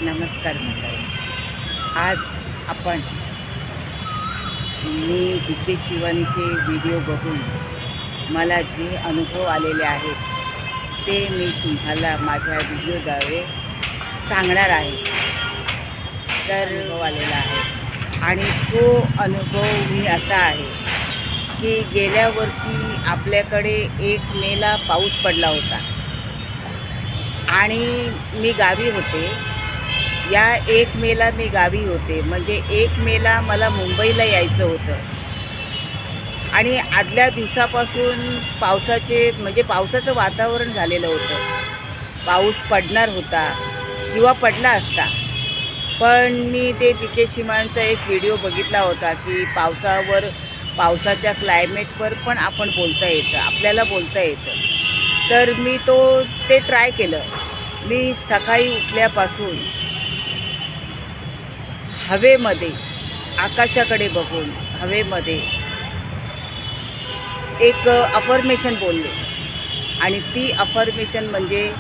नमस्कार मंडळी. आज आपण मी दीपेश शिवानीचे व्हिडिओ बघून मला जे अनुभव आलेले आहेत ते मी तुम्हाला माझ्या व्हिडिओद्वारे सांगणार आहे. तर अनुभव आलेला आहे आणि तो अनुभव मी असा आहे की गेल्या वर्षी आपल्याकडे 1 मेला पाऊस पडला होता आणि मी गावी होते. या 1 मेला मी गावी होते, म्हणजे 1 मेला मला मुंबईला यायचं होतं आणि आदल्या दिवसापासून पावसाचं वातावरण झालेलं होतं. पाऊस पडणार होता किंवा पडला असता, पण मी ते दीपेश शिवानीचा एक व्हिडिओ बघितला होता की पावसाच्या क्लायमेटवर पण आपण बोलता येतं, आपल्याला बोलता येतं. तर मी ते ट्राय केलं. मी सकाळी उठल्यापासून हवेमध्ये, आकाशाकडे बघून हवेमध्ये एक अफर्मेशन बोलले आणि ती अफर्मेशन म्हणजे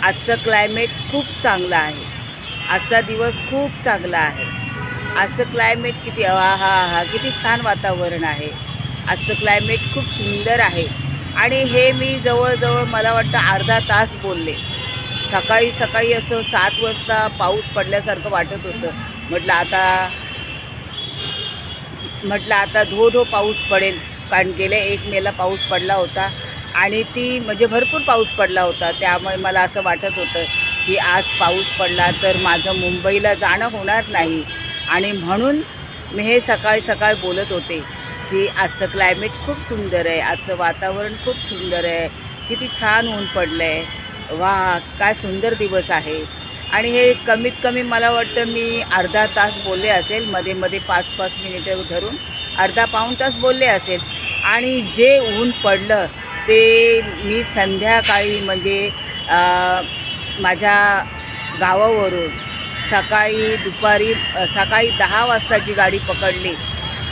आजचं क्लायमेट खूप चांगलं आहे, आजचा दिवस खूप चांगला आहे, आजचं क्लायमेट किती किती छान वातावरण आहे, आजचं क्लायमेट खूप सुंदर आहे. आणि हे मी जवळजवळ मला वाटतं अर्धा तास बोलले. सकाळी असं 7 वाजता पाऊस पडल्यासारखं वाटत होतं. म्हटलं आता धो पाऊस पडेल, कारण गेल्या 1 मेला पाऊस पडला होता आणि म्हणजे भरपूर पाऊस पडला होता. त्यामुळे मला असं वाटत होतं की आज पाऊस पडला तर माझं मुंबईला जाणं होणार नाही. आणि म्हणून मी हे सकाळी बोलत होते की आजचं क्लायमेट खूप सुंदर आहे, आजचं वातावरण खूप सुंदर आहे, किती छान ऊन पडलं आहे, वा काय सुंदर दिवस आहे. आणि हे कमीत कमी मला वाटतं मी अर्धा तास बोलले असेल, मध्ये 5-5 मिनिटं धरून पाऊण तास बोलले असेल. आणि जे ऊन पडलं ते मी संध्याकाळी म्हणजे माझ्या गावावरून सकाळी 10 वाजताची गाडी पकडली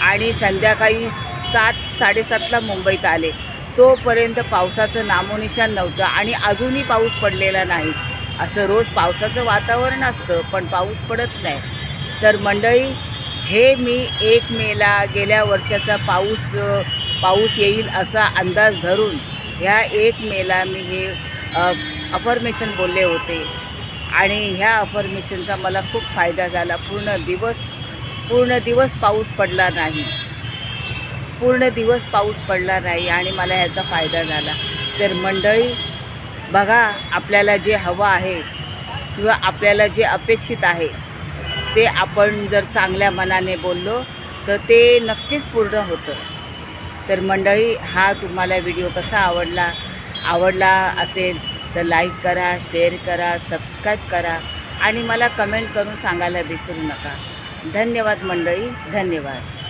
आणि संध्याकाळी 7-7:30ला मुंबईत आले. तोपर्यंत पावसाचं नामोनिशाण नव्हतं आणि अजूनही पाऊस पडलेला नाही. असं रोज पावसाचं वातावरण असतं पण पाऊस पडत नाही. तर मंडळी, हे मी 1 मेला गेल्या वर्षाचा पाऊस येईल असा अंदाज धरून ह्या 1 मेला मी हे अफर्मेशन बोलले होते आणि ह्या अफर्मेशनचा मला खूप फायदा झाला. पूर्ण दिवस पाऊस पडला नाही आणि मला ह्याचा फायदा झाला. तर मंडळी बघा, आपल्याला जे हवं आहे किंवा आपल्याला जे अपेक्षित आहे ते आपण जर चांगल्या मनाने बोललो तर ते नक्कीच पूर्ण होतं. तर मंडळी, हा तुम्हाला व्हिडिओ कसा आवडला असेल तर लाईक करा, शेअर करा, सबस्क्राईब करा आणि मला कमेंट करून सांगायला विसरू नका. धन्यवाद मंडळी, धन्यवाद.